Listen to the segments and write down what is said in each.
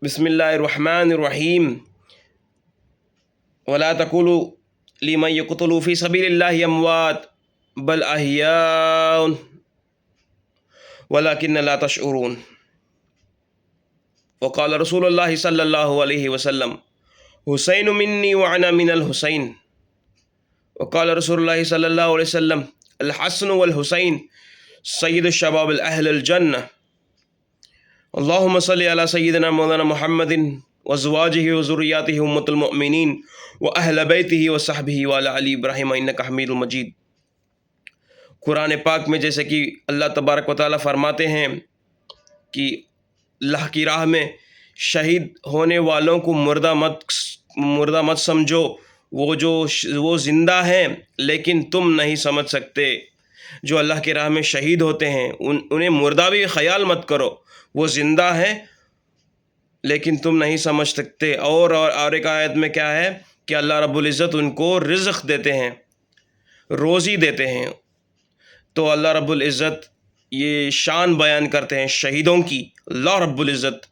بسم اللہ الرحمن الرحیم ولا تقولوا لمن يقتل في سبيل الله اموات بل احیاء ولكن لا تشعرون وقال رسول اللہ صلی اللہ علیہ وسلم حسین منی وانا من الحسین وقال رسول اللہ صلی اللہ علیہ وسلم الحسن والحسین سید الشباب اہل الجنہ اللہم صلی علی سیدنا مولانا محمد وازواجہ وذریاتہ امۃ المؤمنین واہل بیتہ وصحبہ وعلی علی ابراہیم انک حمید مجید۔ قرآن پاک میں جیسے کہ اللہ تبارک و تعالیٰ فرماتے ہیں کہ اللہ کی راہ میں شہید ہونے والوں کو مردہ مت سمجھو، وہ زندہ ہیں لیکن تم نہیں سمجھ سکتے۔ جو اللہ کی راہ میں شہید ہوتے ہیں انہیں مردہ بھی خیال مت کرو، وہ زندہ ہیں لیکن تم نہیں سمجھ سکتے۔ اور ایک آیت میں کیا ہے کہ اللہ رب العزت ان کو رزق دیتے ہیں، روزی دیتے ہیں۔ تو اللہ رب العزت یہ شان بیان کرتے ہیں شہیدوں کی۔ اللہ رب العزت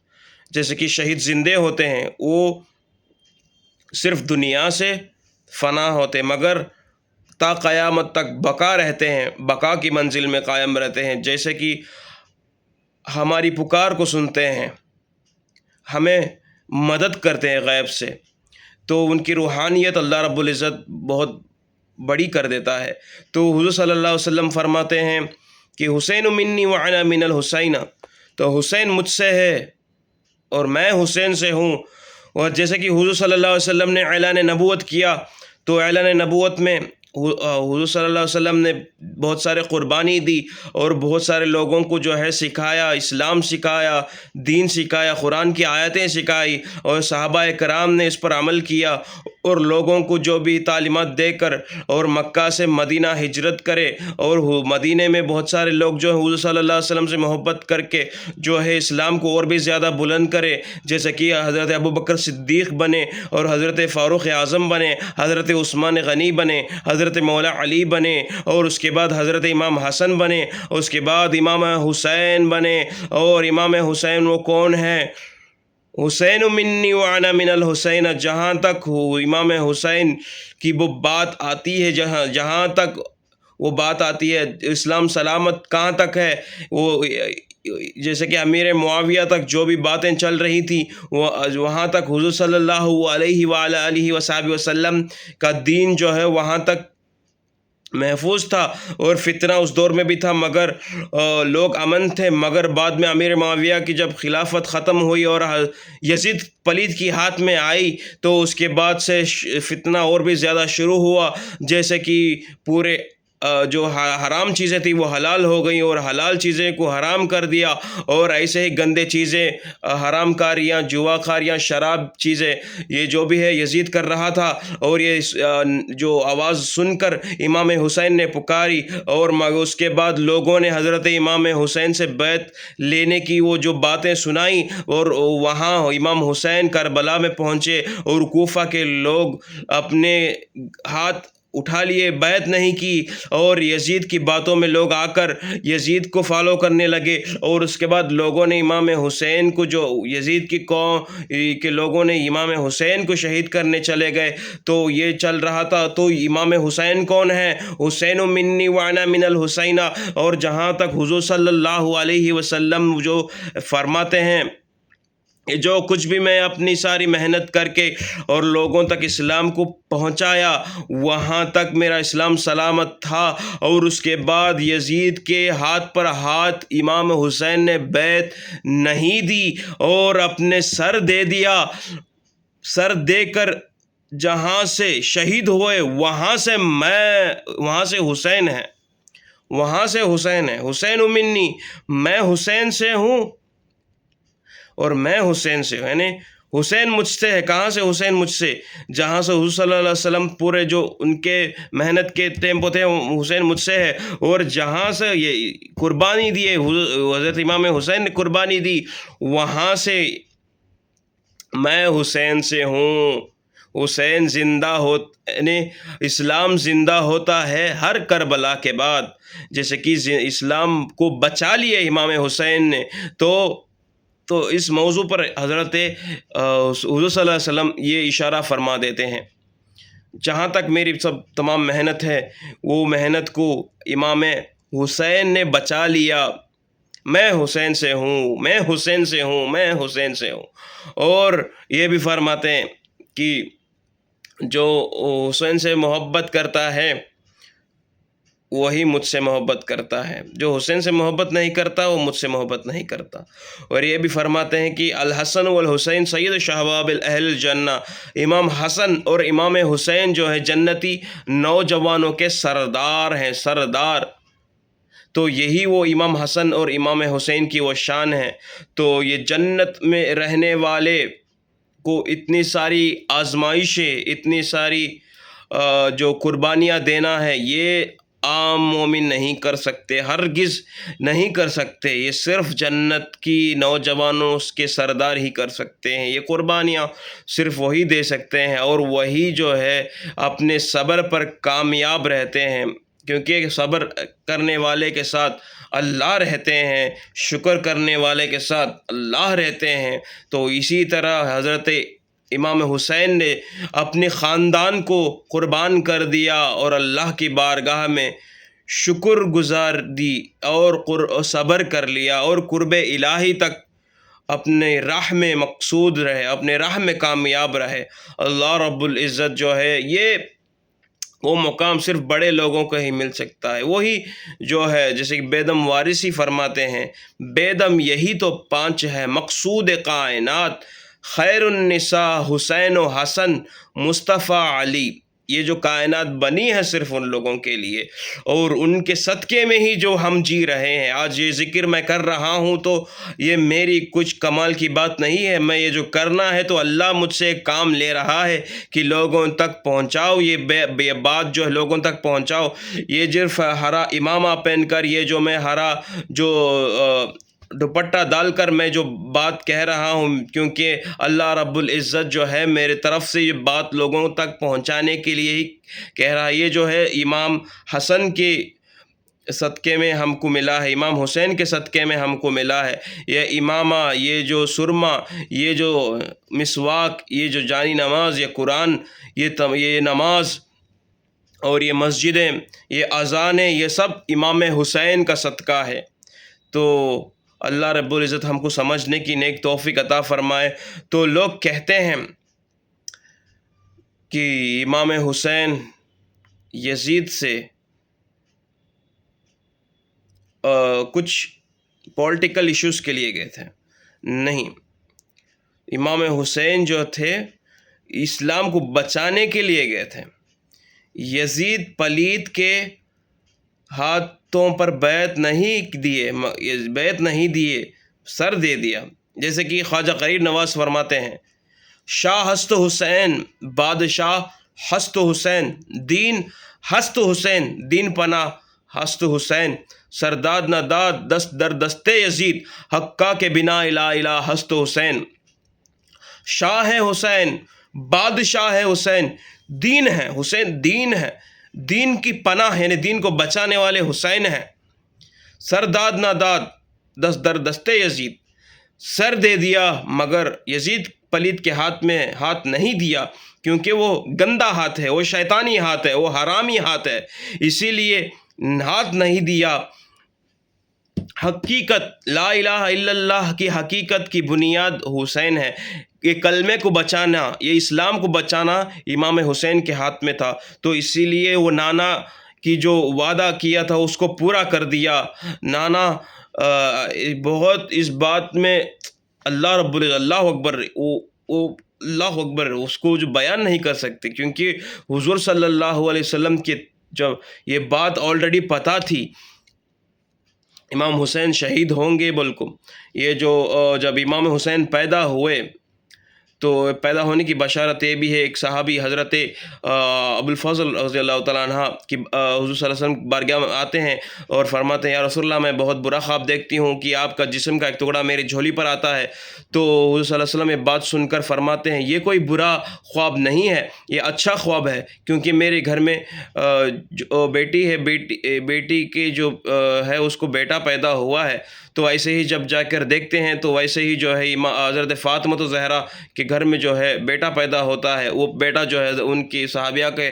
جیسے کہ شہید زندے ہوتے ہیں، وہ صرف دنیا سے فنا ہوتے مگر تا قیامت تک بقا رہتے ہیں، بقا کی منزل میں قائم رہتے ہیں۔ جیسے کہ ہماری پکار کو سنتے ہیں، ہمیں مدد کرتے ہیں غیب سے، تو ان کی روحانیت اللہ رب العزت بہت بڑی کر دیتا ہے۔ تو حضور صلی اللہ علیہ وسلم فرماتے ہیں کہ حسین منی وانا من الحسین، تو حسین مجھ سے ہے اور میں حسین سے ہوں۔ اور جیسے کہ حضور صلی اللہ علیہ وسلم نے اعلان نبوت کیا، تو اعلان نبوت میں حضور صلی اللہ علیہ وسلم نے بہت سارے قربانی دی اور بہت سارے لوگوں کو جو ہے سکھایا، اسلام سکھایا، دین سکھایا، قرآن کی آیتیں سکھائی، اور صحابہ کرام نے اس پر عمل کیا، اور لوگوں کو جو بھی تعلیمات دے کر اور مکہ سے مدینہ ہجرت کرے، اور مدینہ میں بہت سارے لوگ جو حضور صلی اللہ علیہ وسلم سے محبت کر کے جو ہے اسلام کو اور بھی زیادہ بلند کرے، جیسے کہ حضرت ابوبکر صدیق بنے، اور حضرت فاروق اعظم بنے، حضرت عثمان غنی بنے، حضرت مولا علی بنے، اور اس کے بعد حضرت امام حسن بنے، اور اس کے بعد امام حسین بنے۔ اور امام حسین وہ کون ہے؟ حسین منی وانا من الحسین، جہاں تک امام حسین کی وہ بات آتی ہے، جہاں تک وہ بات آتی ہے، اسلام سلامت کہاں تک ہے، وہ جیسے کہ امیر معاویہ تک جو بھی باتیں چل رہی تھیں، وہاں تک حضور صلی اللہ علیہ وآلہ وصحبہ وسلم کا دین جو ہے وہاں تک محفوظ تھا، اور فتنہ اس دور میں بھی تھا مگر لوگ امن تھے۔ مگر بعد میں امیر معاویہ کی جب خلافت ختم ہوئی اور یزید پلید کی ہاتھ میں آئی، تو اس کے بعد سے فتنہ اور بھی زیادہ شروع ہوا، جیسے کہ پورے جو حرام چیزیں تھیں وہ حلال ہو گئیں، اور حلال چیزیں کو حرام کر دیا، اور ایسے ہی گندے چیزیں، حرام کاریاں، جوا کاریاں، شراب چیزیں، یہ جو بھی ہے یزید کر رہا تھا۔ اور یہ جو آواز سن کر امام حسین نے پکاری، اور اس کے بعد لوگوں نے حضرت امام حسین سے بیعت لینے کی وہ جو باتیں سنائیں، اور وہاں امام حسین کربلا میں پہنچے، اور کوفہ کے لوگ اپنے ہاتھ اٹھا لیے، بیعت نہیں کی، اور یزید کی باتوں میں لوگ آ کر یزید کو فالو کرنے لگے۔ اور اس کے بعد لوگوں نے امام حسین کو، جو یزید کی قوم کے لوگوں نے امام حسین کو شہید کرنے چلے گئے، تو یہ چل رہا تھا۔ تو امام حسین کون ہے؟ حسین منی وانا من الحسین۔ اور جہاں تک حضور صلی اللہ علیہ وسلم جو فرماتے ہیں، جو کچھ بھی میں اپنی ساری محنت کر کے اور لوگوں تک اسلام کو پہنچایا، وہاں تک میرا اسلام سلامت تھا۔ اور اس کے بعد یزید کے ہاتھ پر ہاتھ امام حسین نے بیعت نہیں دی، اور اپنے سر دے دیا۔ سر دے کر جہاں سے شہید ہوئے، وہاں سے حسین ہے، وہاں سے حسین ہے۔ حسین منی، میں حسین سے ہوں، اور میں حسین سے ہوں، یعنی حسین مجھ سے ہے۔ کہاں سے حسین مجھ سے؟ جہاں سے حضور صلی اللہ علیہ وسلم پورے جو ان کے محنت کے ٹیمپو تھے، حسین مجھ سے ہے۔ اور جہاں سے یہ قربانی دی، حضرت امام حسین نے قربانی دی، وہاں سے میں حسین سے ہوں۔ حسین زندہ یعنی اسلام زندہ ہوتا ہے ہر کربلا کے بعد، جیسے کہ اسلام کو بچا لیے امام حسین نے، تو تو اس موضوع پر حضرت حضور صلی اللہ علیہ وسلم یہ اشارہ فرما دیتے ہیں، جہاں تک میری تمام محنت ہے وہ محنت کو امام حسین نے بچا لیا، میں حسین سے ہوں، میں حسین سے ہوں، میں حسین سے ہوں۔ اور یہ بھی فرماتے ہیں کہ جو حسین سے محبت کرتا ہے وہی مجھ سے محبت کرتا ہے، جو حسین سے محبت نہیں کرتا وہ مجھ سے محبت نہیں کرتا۔ اور یہ بھی فرماتے ہیں کہ الحسن والحسین سید شہباب اہل الجنہ، امام حسن اور امام حسین جو ہے جنتی نوجوانوں کے سردار ہیں، سردار۔ تو یہی وہ امام حسن اور امام حسین کی وہ شان ہے۔ تو یہ جنت میں رہنے والے کو اتنی ساری آزمائشیں، اتنی ساری جو قربانیاں دینا ہے، یہ عام مومن نہیں کر سکتے، ہرگز نہیں کر سکتے۔ یہ صرف جنت کی نوجوانوں کے سردار ہی کر سکتے ہیں، یہ قربانیاں صرف وہی دے سکتے ہیں، اور وہی جو ہے اپنے صبر پر کامیاب رہتے ہیں، کیونکہ صبر کرنے والے کے ساتھ اللہ رہتے ہیں، شکر کرنے والے کے ساتھ اللہ رہتے ہیں۔ تو اسی طرح حضرت امام حسین نے اپنے خاندان کو قربان کر دیا اور اللہ کی بارگاہ میں شکر گزار دی اور صبر کر لیا، اور قرب الہی تک اپنے راہ میں مقصود رہے، اپنے راہ میں کامیاب رہے۔ اللہ رب العزت جو ہے یہ وہ مقام صرف بڑے لوگوں کو ہی مل سکتا ہے۔ وہی جو ہے جیسے کہ بیدم وارثی فرماتے ہیں، بیدم یہی تو پانچ ہے مقصود کائنات، خیر النساء حسین و حسن مصطفیٰ علی۔ یہ جو کائنات بنی ہے صرف ان لوگوں کے لیے، اور ان کے صدقے میں ہی جو ہم جی رہے ہیں۔ آج یہ ذکر میں کر رہا ہوں تو یہ میری کچھ کمال کی بات نہیں ہے، میں یہ جو کرنا ہے تو اللہ مجھ سے ایک کام لے رہا ہے کہ لوگوں تک پہنچاؤ، یہ بات جو ہے لوگوں تک پہنچاؤ۔ یہ صرف ہرا امامہ پہن کر، یہ جو میں ہرا جو دوپٹہ ڈال کر میں جو بات کہہ رہا ہوں، کیونکہ اللہ رب العزت جو ہے میرے طرف سے یہ بات لوگوں تک پہنچانے کے لیے ہی کہہ رہا ہے۔ یہ جو ہے امام حسن کے صدقے میں ہم کو ملا ہے، امام حسین کے صدقے میں ہم کو ملا ہے۔ یہ امامہ، یہ جو سرما، یہ جو مسواک، یہ جو جانی نماز، یہ قرآن، یہ نماز اور یہ مسجدیں، یہ اذانیں، یہ سب امام حسین کا صدقہ ہے۔ تو اللہ رب العزت ہم کو سمجھنے کی نیک توفیق عطا فرمائے۔ تو لوگ کہتے ہیں کہ امام حسین یزید سے کچھ پولیٹیکل ایشوز کے لیے گئے تھے۔ نہیں، امام حسین جو تھے اسلام کو بچانے کے لیے گئے تھے۔ یزید پلید کے ہاتھوں پر بیعت نہیں دیے، سر دے دیا۔ جیسے کہ خواجہ غریب نواز فرماتے ہیں، شاہ ہست حسین بادشاہ ہست حسین، دین ہست حسین دین پناہ ہست حسین، سرداد نہ داد دست در دستے یزید، حقہ کے بنا الہ الہ ہست حسین۔ شاہ ہے حسین، بادشاہ ہے حسین، دین ہے حسین، دین ہے، دین کی پناہ یعنی دین کو بچانے والے حسین ہیں۔ سرداد نہ داد دست در دستے یزید، سر دے دیا مگر یزید پلید کے ہاتھ میں ہاتھ نہیں دیا، کیونکہ وہ گندا ہاتھ ہے، وہ شیطانی ہاتھ ہے، وہ حرامی ہاتھ ہے، اسی لیے ہاتھ نہیں دیا۔ حقیقت لا الہ الا اللہ کی حقیقت کی بنیاد حسین ہے۔ یہ کلمے کو بچانا، یہ اسلام کو بچانا امام حسین کے ہاتھ میں تھا، تو اسی لیے وہ نانا کی جو وعدہ کیا تھا اس کو پورا کر دیا۔ نانا بہت اس بات میں اللہ رب العزت، اللہ اکبر، اللہ اکبر، اس کو جو بیان نہیں کر سکتے، کیونکہ حضور صلی اللہ علیہ وسلم کے جب یہ بات آلریڈی پتہ تھی امام حسین شہید ہوں گے بالکل۔ یہ جو جب امام حسین پیدا ہوئے تو پیدا ہونے کی بشارت یہ بھی ہے، ایک صحابی حضرت ابو الفضل رضی اللہ تعالیٰ عنہ کی حضور صلی اللہ علیہ وسلم بارگاہ میں آتے ہیں اور فرماتے ہیں، یا رسول اللہ میں بہت برا خواب دیکھتی ہوں کہ آپ کا جسم کا ایک ٹکڑا میری جھولی پر آتا ہے۔ تو حضور صلی اللہ علیہ وسلم یہ بات سن کر فرماتے ہیں، یہ کوئی برا خواب نہیں ہے، یہ اچھا خواب ہے، کیونکہ میرے گھر میں جو بیٹی ہے، بیٹی کی جو ہے اس کو بیٹا پیدا ہوا ہے، تو ایسے ہی جب جا کر دیکھتے ہیں تو ویسے ہی جو ہے حضرت فاطمہ الزہرا کے گھر میں جو ہے بیٹا پیدا ہوتا ہے، وہ بیٹا جو ہے ان کی صحابیہ کے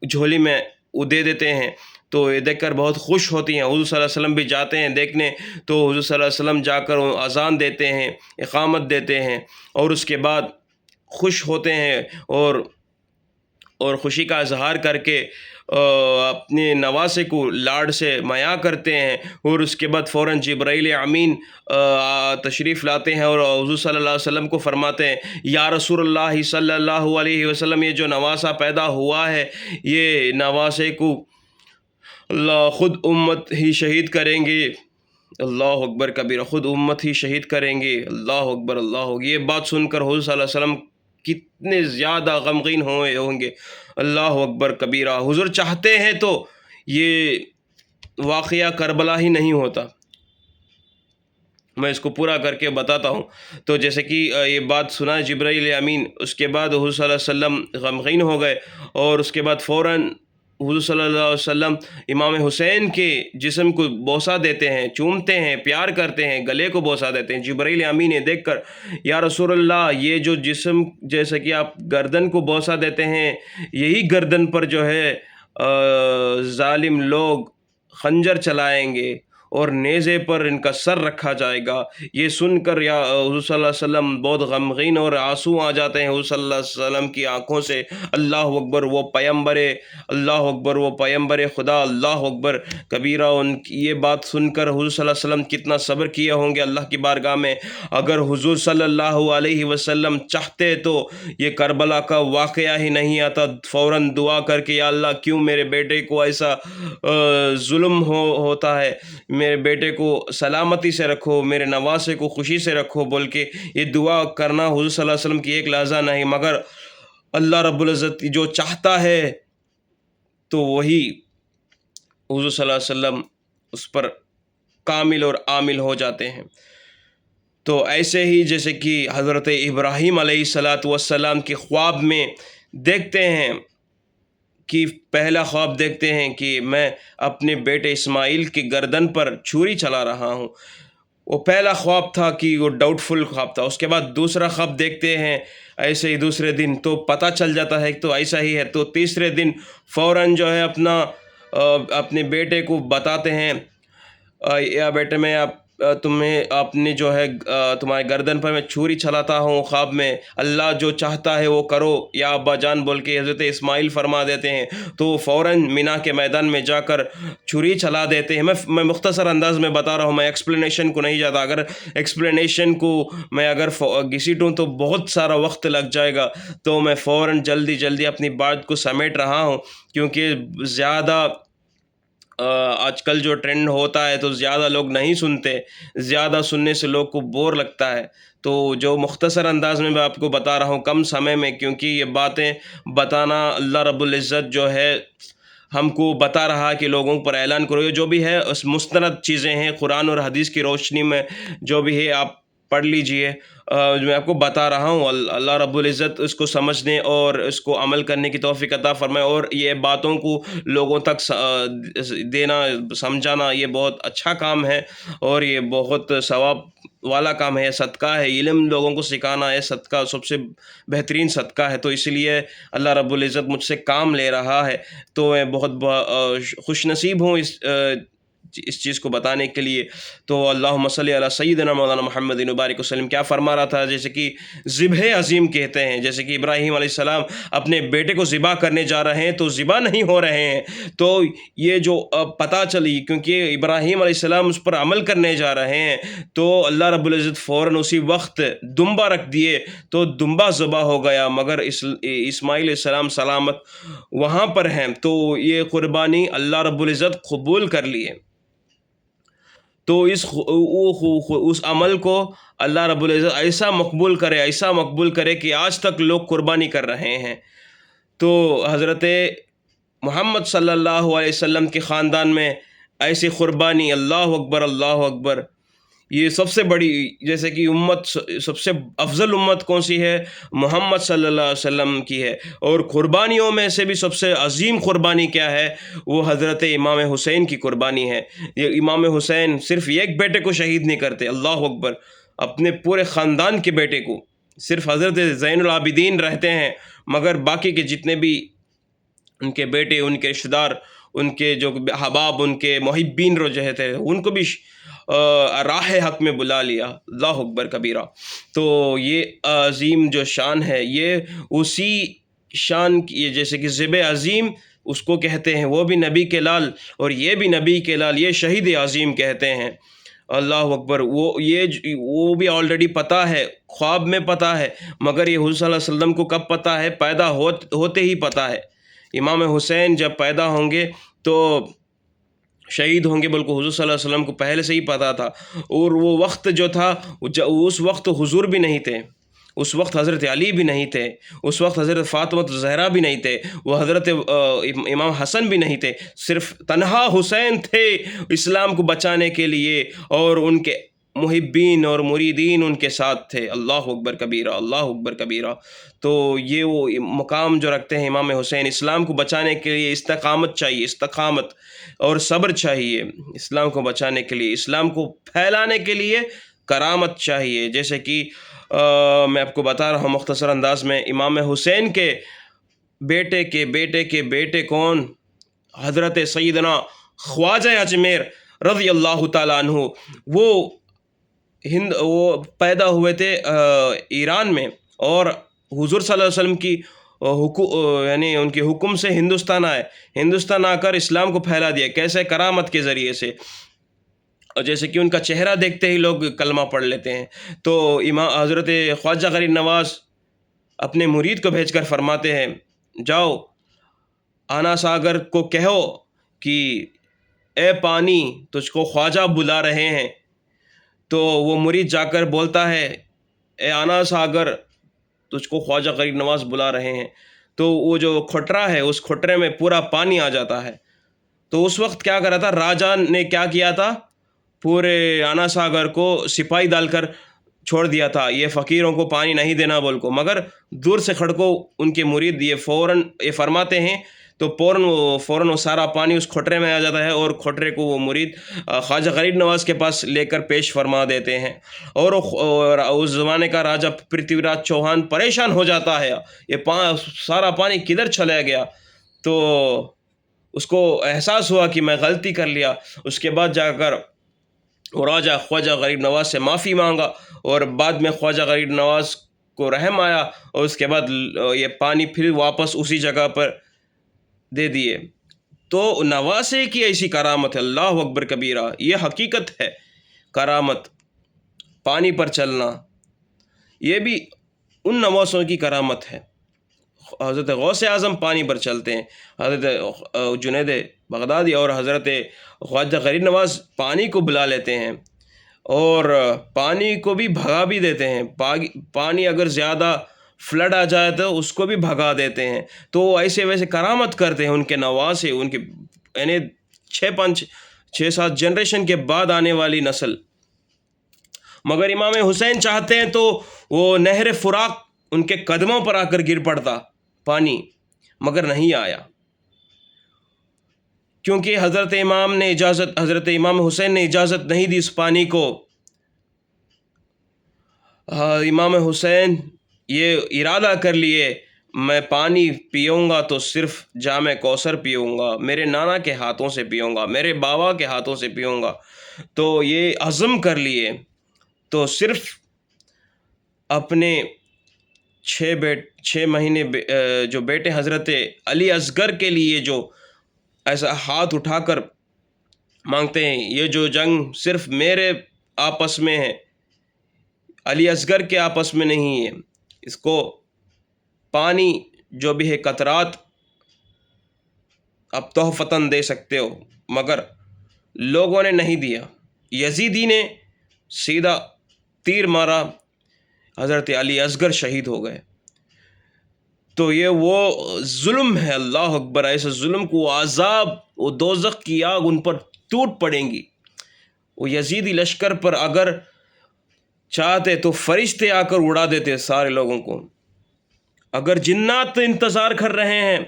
جھولی میں وہ دے دیتے ہیں، تو یہ دیکھ کر بہت خوش ہوتی ہیں۔ حضور صلی اللہ علیہ وسلم بھی جاتے ہیں دیکھنے، تو حضور صلی اللہ علیہ وسلم جا کر اذان دیتے ہیں، اقامت دیتے ہیں، اور اس کے بعد خوش ہوتے ہیں اور خوشی کا اظہار کر کے اپنے نواسے کو لاڈ سے میاں کرتے ہیں، اور اس کے بعد فوراً جبرائیل امین تشریف لاتے ہیں اور حضور صلی اللہ علیہ وسلم کو فرماتے ہیں، یا رسول اللہ صلی اللہ علیہ وسلم، یہ جو نواسہ پیدا ہوا ہے، یہ نواسے کو اللہ خود امت ہی شہید کریں گے۔ اللہ اکبر کبیرہ، خود امت ہی شہید کریں گے۔ اللہ اکبر، اللہ اکبر۔ یہ بات سن کر حضور صلی اللہ علیہ وسلم کتنے زیادہ غمگین ہوں گے۔ اللہ اکبر کبیرہ۔ حضور چاہتے ہیں تو یہ واقعہ کربلا ہی نہیں ہوتا۔ میں اس کو پورا کر کے بتاتا ہوں۔ تو جیسے کہ یہ بات سنا جبرائیل امین، اس کے بعد حضور صلی اللہ علیہ وسلم غمگین ہو گئے، اور اس کے بعد فوراً حضور صلی اللہ علیہ وسلم امام حسین کے جسم کو بوسہ دیتے ہیں، چومتے ہیں، پیار کرتے ہیں، گلے کو بوسہ دیتے ہیں۔ جبرائیل امین نے دیکھ کر، یا رسول اللہ، یہ جو جسم جیسے کہ آپ گردن کو بوسہ دیتے ہیں، یہی گردن پر جو ہے ظالم لوگ خنجر چلائیں گے اور نیزے پر ان کا سر رکھا جائے گا۔ یہ سن کر یا حضور صلی اللہ علیہ وسلم بہت غمگین اور آنسو آ جاتے ہیں حضور صلی اللہ علیہ وسلم کی آنکھوں سے۔ اللہ اکبر، وہ پیمبر، اللہ اکبر، وہ پیمبر خدا، اللہ اکبر کبیرہ۔ ان کی یہ بات سن کر حضور صلی اللہ علیہ وسلم کتنا صبر کیے ہوں گے اللہ کی بارگاہ میں۔ اگر حضور صلی اللہ علیہ وسلم چاہتے تو یہ کربلا کا واقعہ ہی نہیں آتا۔ فوراً دعا کر کے، یا اللہ کیوں میرے بیٹے کو ایسا ظلم ہوتا ہے، میرے بیٹے کو سلامتی سے رکھو، میرے نواسے کو خوشی سے رکھو، بول کے یہ دعا کرنا حضور صلی اللہ علیہ وسلم کی ایک لحظہ نہیں، مگر اللہ رب العزت جو چاہتا ہے تو وہی حضور صلی اللہ علیہ وسلم اس پر کامل اور عامل ہو جاتے ہیں۔ تو ایسے ہی جیسے کہ حضرت ابراہیم علیہ السلام کے خواب میں دیکھتے ہیں کہ پہلا خواب دیکھتے ہیں کہ میں اپنے بیٹے اسماعیل کی گردن پر چھری چلا رہا ہوں۔ وہ پہلا خواب تھا کہ وہ ڈاؤٹ فل خواب تھا۔ اس کے بعد دوسرا خواب دیکھتے ہیں، ایسے ہی دوسرے دن تو پتہ چل جاتا ہے تو ایسا ہی ہے۔ تو تیسرے دن فوراً جو ہے اپنے بیٹے کو بتاتے ہیں، یا بیٹے میں تمہیں اپنے جو ہے تمہارے گردن پر میں چھری چلاتا ہوں خواب میں، اللہ جو چاہتا ہے وہ کرو یا ابا جان، بول کے حضرت اسماعیل فرما دیتے ہیں۔ تو فوراً مینا کے میدان میں جا کر چھری چلا دیتے ہیں۔ میں مختصر انداز میں بتا رہا ہوں، میں ایکسپلینیشن کو نہیں جاتا۔ اگر ایکسپلینیشن کو میں گھسیٹوں تو بہت سارا وقت لگ جائے گا، تو میں فوراً جلدی اپنی بات کو سمیٹ رہا ہوں، کیونکہ زیادہ آج کل جو ٹرینڈ ہوتا ہے تو زیادہ لوگ نہیں سنتے، زیادہ سننے سے لوگ کو بور لگتا ہے۔ تو جو مختصر انداز میں آپ کو بتا رہا ہوں کم سمے میں، کیونکہ یہ باتیں بتانا اللہ رب العزت جو ہے ہم کو بتا رہا ہے کہ لوگوں پر اعلان کرو۔ یہ جو بھی ہے اس مستند چیزیں ہیں، قرآن اور حدیث کی روشنی میں جو بھی ہے آپ پڑھ لیجئے۔ میں آپ کو بتا رہا ہوں، اللہ رب العزت اس کو سمجھنے اور اس کو عمل کرنے کی توفیق عطا فرمائے، اور یہ باتوں کو لوگوں تک دینا، سمجھانا، یہ بہت اچھا کام ہے اور یہ بہت ثواب والا کام ہے، صدقہ ہے۔ علم لوگوں کو سکھانا ہے صدقہ، سب سے بہترین صدقہ ہے۔ تو اس لیے اللہ رب العزت مجھ سے کام لے رہا ہے، تو میں بہت خوش نصیب ہوں اس چیز کو بتانے کے لیے۔ تو اللہم صلی علی سیدنا مولانا محمد وبارک وسلم کیا فرما رہا تھا، جیسے کہ ذبح عظیم کہتے ہیں، جیسے کہ ابراہیم علیہ السلام اپنے بیٹے کو ذبح کرنے جا رہے ہیں تو ذبح نہیں ہو رہے ہیں، تو یہ جو پتہ چلی، کیونکہ ابراہیم علیہ السلام اس پر عمل کرنے جا رہے ہیں، تو اللہ رب العزت فوراً اسی وقت دمبا رکھ دیے، تو دمبا ذبح ہو گیا، مگر اسماعیل علیہ السلام سلامت وہاں پر ہیں، تو یہ قربانی اللہ رب العزت قبول کر لیے۔ تو اس عمل کو اللہ رب العزت ایسا مقبول کرے کہ آج تک لوگ قربانی کر رہے ہیں۔ تو حضرت محمد صلی اللہ علیہ وسلم کے خاندان میں ایسی قربانی، اللہ اکبر، اللہ اکبر، یہ سب سے بڑی، جیسے کہ امت، سب سے افضل امت کون سی ہے؟ محمد صلی اللہ علیہ وسلم کی ہے. اور قربانیوں میں سے بھی سب سے عظیم قربانی کیا ہے؟ وہ حضرت امام حسین کی قربانی ہے. یہ امام حسین صرف ایک بیٹے کو شہید نہیں کرتے، اللہ اکبر، اپنے پورے خاندان کے بیٹے کو. صرف حضرت زین العابدین رہتے ہیں، مگر باقی کے جتنے بھی ان کے بیٹے، ان کے رشتہ دار، ان کے جو احباب، ان کے محبین جو تھے، ان کو بھی راہ حق میں بلا لیا. اللہ اکبر کبیرہ. تو یہ عظیم جو شان ہے، یہ اسی شان کی، جیسے کہ ذبح عظیم اس کو کہتے ہیں، وہ بھی نبی کے لال، اور یہ بھی نبی کے لال، یہ شہید عظیم کہتے ہیں. اللہ اکبر. وہ بھی آلریڈی پتہ ہے، خواب میں پتہ ہے، مگر یہ حضور صلی اللہ علیہ وسلم کو کب پتہ ہے؟ پیدا ہوتے ہی پتہ ہے. امام حسین جب پیدا ہوں گے تو شہید ہوں گے، بلکہ حضور صلی اللہ علیہ وسلم کو پہلے سے ہی پتہ تھا. اور وہ وقت جو تھا، اس وقت حضور بھی نہیں تھے، اس وقت حضرت علی بھی نہیں تھے، اس وقت حضرت فاطمہ الزہرا بھی نہیں تھے، وہ حضرت امام حسن بھی نہیں تھے. صرف تنہا حسین تھے اسلام کو بچانے کے لیے، اور ان کے محبین اور مریدین ان کے ساتھ تھے. اللہ اکبر کبیرہ، اللہ اکبر کبیرہ. تو یہ وہ مقام جو رکھتے ہیں امام حسین، اسلام کو بچانے کے لیے استقامت چاہیے، استقامت اور صبر چاہیے. اسلام کو بچانے کے لیے، اسلام کو پھیلانے کے لیے کرامت چاہیے. جیسے کہ میں آپ کو بتا رہا ہوں مختصر انداز میں، امام حسین کے بیٹے کے بیٹے کے بیٹے کون؟ حضرت سیدنا خواجہ اجمیر رضی اللہ تعالیٰ عنہ. وہ پیدا ہوئے تھے ایران میں، اور حضور صلی اللہ علیہ وسلم کی یعنی ان کے حکم سے ہندوستان آئے. ہندوستان آ کر اسلام کو پھیلا دیا. کیسے؟ کرامت کے ذریعے سے. اور جیسے کہ ان کا چہرہ دیکھتے ہی لوگ کلمہ پڑھ لیتے ہیں. تو حضرت خواجہ غریب نواز اپنے مرید کو بھیج کر فرماتے ہیں، جاؤ آنا ساگر کو کہو کہ اے پانی، تجھ کو خواجہ بلا رہے ہیں. تو وہ مرید جا کر بولتا ہے، اے آنا ساگر، تجھ کو خواجہ غریب نواز بلا رہے ہیں. تو وہ جو کھٹرا ہے، اس کھٹرے میں پورا پانی آ جاتا ہے. تو اس وقت کیا کرا تھا راجا نے؟ کیا کیا تھا؟ پورے آنا ساگر کو سپاہی ڈال کر چھوڑ دیا تھا، یہ فقیروں کو پانی نہیں دینا بول کو. مگر دور سے کھڑ کو ان کے مرید یہ فرماتے ہیں، تو فوراً وہ سارا پانی اس کھٹرے میں آ جاتا ہے، اور کھٹرے کو وہ مرید خواجہ غریب نواز کے پاس لے کر پیش فرما دیتے ہیں. اور اس زمانے کا راجہ پرتھوی راج چوہان پریشان ہو جاتا ہے، یہ سارا پانی کدھر چلا گیا؟ تو اس کو احساس ہوا کہ میں غلطی کر لیا. اس کے بعد جا کر وہ راجہ خواجہ غریب نواز سے معافی مانگا، اور بعد میں خواجہ غریب نواز کو رحم آیا، اور اس کے بعد یہ پانی پھر واپس اسی جگہ پر دے دیے. تو نواسے کی ایسی کرامت ہے، اللہ اکبر کبیرہ. یہ حقیقت ہے کرامت، پانی پر چلنا، یہ بھی ان نواسوں کی کرامت ہے. حضرت غوث اعظم پانی پر چلتے ہیں، حضرت جنید بغدادی اور حضرت خواجہ غریب نواز پانی کو بلا لیتے ہیں، اور پانی کو بھی بھگا بھی دیتے ہیں. پانی اگر زیادہ فلڈ آ جائے تو اس کو بھی بھگا دیتے ہیں. تو ایسے ویسے کرامت کرتے ہیں ان کے نواسے، ان کے یعنی 6-7 جنریشن کے بعد آنے والی نسل. مگر امام حسین چاہتے ہیں تو وہ نہر فراق ان کے قدموں پر آ کر گر پڑتا پانی، مگر نہیں آیا، کیونکہ حضرت امام حسین نے اجازت نہیں دی اس پانی کو. امام حسین یہ ارادہ کر لیے، میں پانی پیوں گا تو صرف جام کوثر پیوں گا، میرے نانا کے ہاتھوں سے پیوں گا، میرے بابا کے ہاتھوں سے پیوں گا. تو یہ عزم کر لیے. تو صرف اپنے 6 مہینے جو بیٹے حضرت علی اصغر کے لیے جو ایسا ہاتھ اٹھا کر مانگتے ہیں، یہ جو جنگ صرف میرے آپس میں ہے، علی اصغر کے آپس میں نہیں ہے. اس کو پانی جو بھی ہے قطرات اب تحفتاً دے سکتے ہو، مگر لوگوں نے نہیں دیا. یزیدی نے سیدھا تیر مارا، حضرت علی اصغر شہید ہو گئے. تو یہ وہ ظلم ہے، اللہ اکبر. ایسے ظلم کو عذاب، وہ دوزخ کی آگ ان پر ٹوٹ پڑیں گی. وہ یزیدی لشکر پر اگر چاہتے تو فرشتے آ کر اڑا دیتے سارے لوگوں کو. اگر جنات انتظار کر رہے ہیں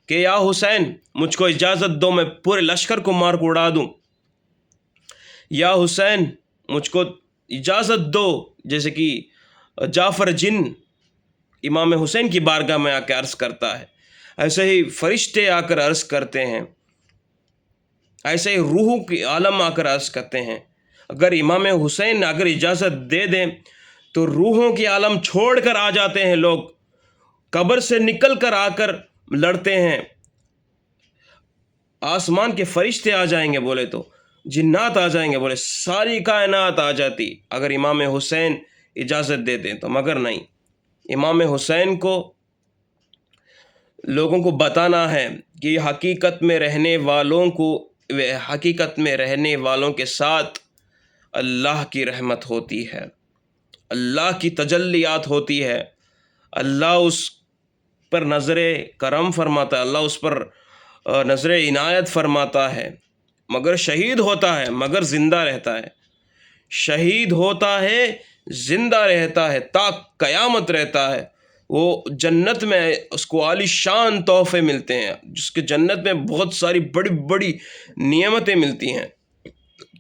کہ یا حسین مجھ کو اجازت دو میں پورے لشکر کو مار کو اڑا دوں، یا حسین مجھ کو اجازت دو، جیسے کہ جعفر جن امام حسین کی بارگاہ میں آ کے عرض کرتا ہے، ایسے ہی فرشتے آ کر عرض کرتے ہیں، ایسے ہی روحوں کی عالم آ کر عرض کرتے ہیں. اگر امام حسین اگر اجازت دے دیں تو روحوں کی عالم چھوڑ کر آ جاتے ہیں، لوگ قبر سے نکل کر آ کر لڑتے ہیں، آسمان کے فرشتے آ جائیں گے بولے تو، جنات آ جائیں گے بولے، ساری کائنات آ جاتی اگر امام حسین اجازت دے دیں تو، مگر نہیں. امام حسین کو لوگوں کو بتانا ہے کہ حقیقت میں رہنے والوں کے ساتھ اللہ کی رحمت ہوتی ہے، اللہ کی تجلیات ہوتی ہے، اللہ اس پر نظر کرم فرماتا ہے، اللہ اس پر نظر عنایت فرماتا ہے. مگر شہید ہوتا ہے مگر زندہ رہتا ہے، شہید ہوتا ہے زندہ رہتا ہے تا قیامت رہتا ہے. وہ جنت میں اس کو عالی شان تحفے ملتے ہیں، جس کے جنت میں بہت ساری بڑی بڑی نعمتیں ملتی ہیں،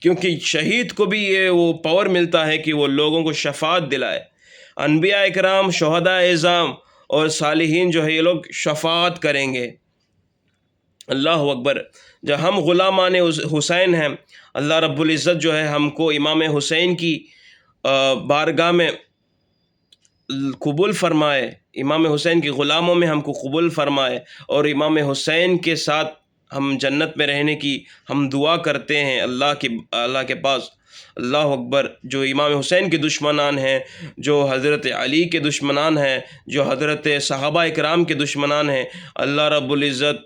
کیونکہ شہید کو بھی یہ وہ پاور ملتا ہے کہ وہ لوگوں کو شفاعت دلائے. انبیاء اکرام، شہداء اعظام اور صالحین جو ہے یہ لوگ شفاعت کریں گے. اللہ اکبر. جب ہم غلامان حسین ہیں، اللہ رب العزت جو ہے ہم کو امام حسین کی بارگاہ میں قبول فرمائے، امام حسین کے غلاموں میں ہم کو قبول فرمائے، اور امام حسین کے ساتھ ہم جنت میں رہنے کی ہم دعا کرتے ہیں اللہ کے پاس. اللہ اکبر. جو امام حسین کے دشمنان ہیں، جو حضرت علی کے دشمنان ہیں، جو حضرت صحابہ اکرام کے دشمنان ہیں، اللہ رب العزت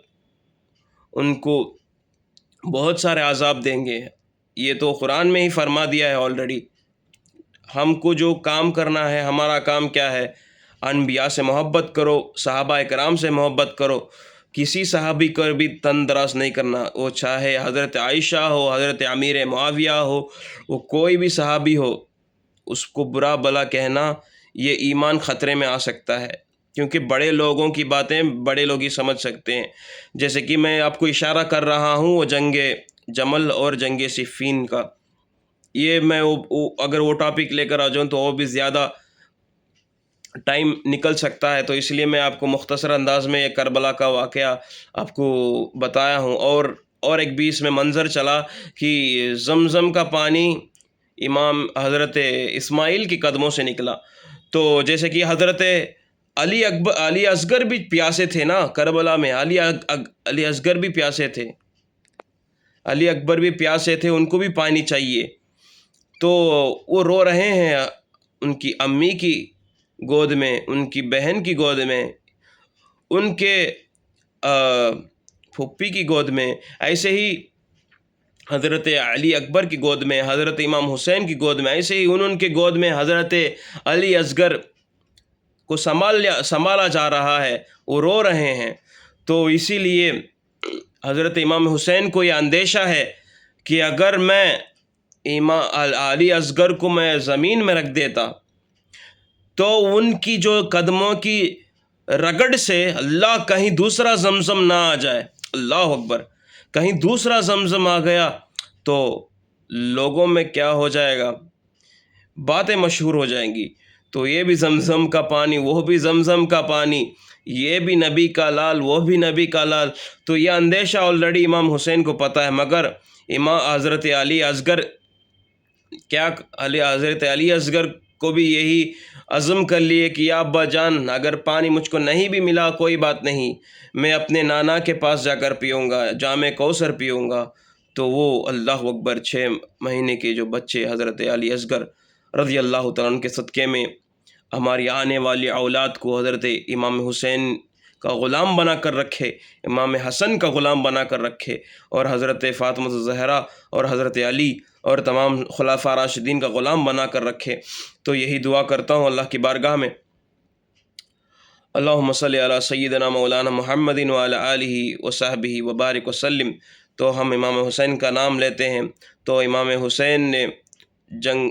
ان کو بہت سارے عذاب دیں گے. یہ تو قرآن میں ہی فرما دیا ہے آلریڈی. ہم کو جو کام کرنا ہے، ہمارا کام کیا ہے؟ انبیاء سے محبت کرو، صحابہ اکرام سے محبت کرو، کسی صحابی کو بھی تن دراز نہیں کرنا، وہ چاہے حضرت عائشہ ہو، حضرت امیر معاویہ ہو، وہ کوئی بھی صحابی ہو، اس کو برا بلا کہنا یہ ایمان خطرے میں آ سکتا ہے، کیونکہ بڑے لوگوں کی باتیں بڑے لوگ ہی سمجھ سکتے ہیں. جیسے کہ میں آپ کو اشارہ کر رہا ہوں وہ جنگ جمل اور جنگ صفین کا، یہ میں اگر وہ ٹاپک لے کر آ جاؤں تو وہ بھی زیادہ ٹائم نکل سکتا ہے، تو اس لیے میں آپ کو مختصر انداز میں یہ کربلا کا واقعہ آپ کو بتایا ہوں. اور ایک بھی اس میں منظر چلا کہ زمزم کا پانی امام حضرت اسماعیل کے قدموں سے نکلا. تو جیسے کہ حضرت علی اصغر بھی پیاسے تھے نا کربلا میں، علی اصغر بھی پیاسے تھے، علی اکبر بھی پیاسے تھے، ان کو بھی پانی چاہیے. تو وہ رو رہے ہیں ان کی امی کی گود میں، ان کی بہن کی گود میں، ان کے پھوپھی کی گود میں، ایسے ہی حضرت علی اکبر کی گود میں، حضرت امام حسین کی گود میں، ایسے ہی ان کے گود میں حضرت علی اصغر کو سنبھالا جا رہا ہے، وہ رو رہے ہیں. تو اسی لیے حضرت امام حسین کو یہ اندیشہ ہے کہ اگر میں علی اصغر کو میں زمین میں رکھ دیتا تو ان کی جو قدموں کی رگڑ سے اللہ کہیں دوسرا زمزم نہ آ جائے. اللہ اکبر. کہیں دوسرا زمزم آ گیا تو لوگوں میں کیا ہو جائے گا، باتیں مشہور ہو جائیں گی. تو یہ بھی زمزم کا پانی، وہ بھی زمزم کا پانی، یہ بھی نبی کا لال، وہ بھی نبی کا لال. تو یہ اندیشہ آلریڈی امام حسین کو پتہ ہے، مگر حضرت علی اصغر کو بھی یہی عزم کر لیے کہ یا ابا جان اگر پانی مجھ کو نہیں بھی ملا کوئی بات نہیں، میں اپنے نانا کے پاس جا کر پیوں گا، جام کوثر پیوں گا. تو وہ اللہ اکبر 6 مہینے کے جو بچے حضرت علی اصغر رضی اللہ تعالیٰ عنہ کے صدقے میں ہماری آنے والی اولاد کو حضرت امام حسین کا غلام بنا کر رکھے، امام حسن کا غلام بنا کر رکھے، اور حضرت فاطمہ الزہرا اور حضرت علی اور تمام خلفاء راشدین کا غلام بنا کر رکھے. تو یہی دعا کرتا ہوں اللہ کی بارگاہ میں. اللہم صلی علی سیدنا مولانا محمد وعلی آلہ وصحبہ وبارک وسلم. تو ہم امام حسین کا نام لیتے ہیں، تو امام حسین نے جنگ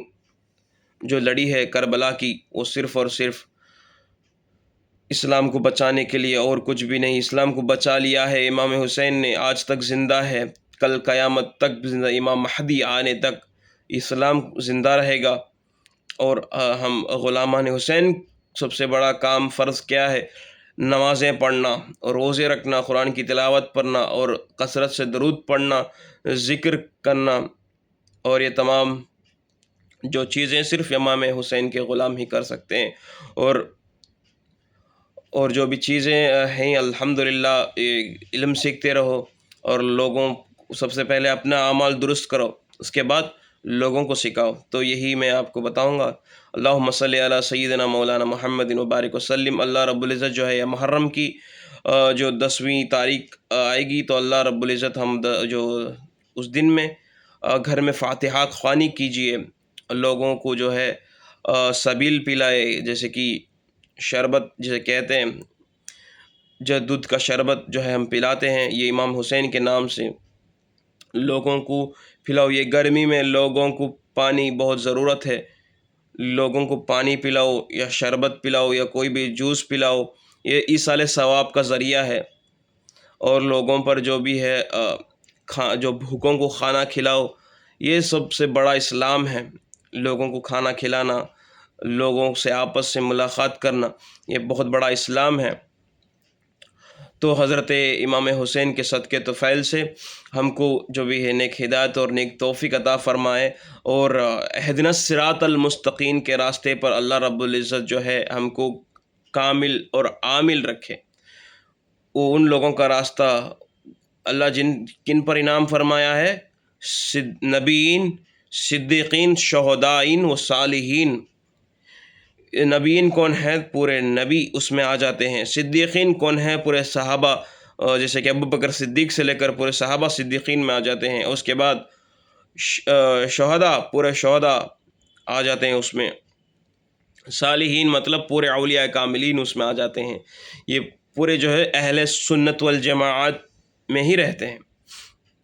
جو لڑی ہے کربلا کی، وہ صرف اور صرف اسلام کو بچانے کے لیے، اور کچھ بھی نہیں۔ اسلام کو بچا لیا ہے امام حسین نے، آج تک زندہ ہے، کل قیامت تک زندہ، امام مہدی آنے تک اسلام زندہ رہے گا۔ اور ہم غلامان حسین سب سے بڑا کام فرض کیا ہے؟ نمازیں پڑھنا اور روزے رکھنا، قرآن کی تلاوت پڑھنا اور کثرت سے درود پڑھنا، ذکر کرنا، اور یہ تمام جو چیزیں صرف امام حسین کے غلام ہی کر سکتے ہیں۔ اور جو بھی چیزیں ہیں الحمدللہ، علم سیکھتے رہو، اور لوگوں سب سے پہلے اپنا اعمال درست کرو، اس کے بعد لوگوں کو سکھاؤ۔ تو یہی میں آپ کو بتاؤں گا۔ اللہم صلی علی سیدنا مولانا محمد وبارک وسلم۔ اللہ رب العزت جو ہے یہ محرم کی جو 10ویں تاریخ آئے گی، تو اللہ رب العزت ہم جو اس دن میں گھر میں فاتحہ خوانی کیجئے، لوگوں کو جو ہے سبیل پلائے، جیسے کہ شربت جسے کہتے ہیں، جو دودھ کا شربت جو ہے ہم پلاتے ہیں، یہ امام حسین کے نام سے لوگوں کو پلاؤ۔ یہ گرمی میں لوگوں کو پانی بہت ضرورت ہے، لوگوں کو پانی پلاؤ یا شربت پلاؤ یا کوئی بھی جوس پلاؤ، یہ ایصال ثواب کا ذریعہ ہے۔ اور لوگوں پر جو بھی ہے جو بھوکوں کو کھانا کھلاؤ، یہ سب سے بڑا اسلام ہے۔ لوگوں کو کھانا کھلانا، لوگوں سے آپس سے ملاقات کرنا، یہ بہت بڑا اسلام ہے۔ تو حضرت امام حسین کے صدقے طفیل سے ہم کو جو بھی ہے نیک ہدایت اور نیک توفیق عطا فرمائے، اور اہدنا الصراط المستقیم کے راستے پر اللہ رب العزت جو ہے ہم کو کامل اور عامل رکھے۔ وہ ان لوگوں کا راستہ اللہ کن پر انعام فرمایا ہے؟ نبیین، صدیقین، شہدائین و صالحین۔ نبیین کون ہیں؟ پورے نبی اس میں آ جاتے ہیں۔ صدیقین کون ہیں؟ پورے صحابہ، جیسے کہ ابو بکر صدیق سے لے کر پورے صحابہ صدیقین میں آ جاتے ہیں۔ اس کے بعد شہداء، پورے شہداء آ جاتے ہیں اس میں۔ صالحین مطلب پورے اولیاء کاملین اس میں آ جاتے ہیں۔ یہ پورے جو ہے اہل سنت والجماعت میں ہی رہتے ہیں،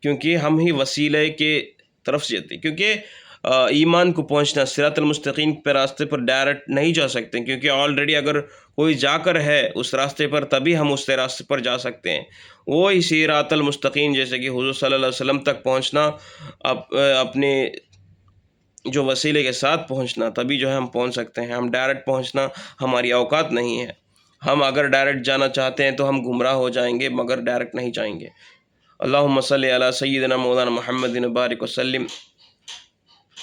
کیونکہ ہم ہی وسیلے کے طرف سے جاتے ہیں، کیونکہ ایمان کو پہنچنا صراط المستقیم پہ راستے پر ڈائریکٹ نہیں جا سکتے، کیونکہ آلریڈی اگر کوئی جا کر ہے اس راستے پر تبھی ہم اس راستے پر جا سکتے ہیں۔ وہی صراط المستقیم جیسے کہ حضور صلی اللہ علیہ وسلم تک پہنچنا، اپنے جو وسیلے کے ساتھ پہنچنا، تبھی جو ہے ہم پہنچ سکتے ہیں۔ ہم ڈائریکٹ پہنچنا ہماری اوقات نہیں ہے۔ ہم اگر ڈائریکٹ جانا چاہتے ہیں تو ہم گمراہ ہو جائیں گے، مگر ڈائریکٹ نہیں جائیں گے۔ اللہم صلی علی سیدنا مولانا محمد وبارک وسلم۔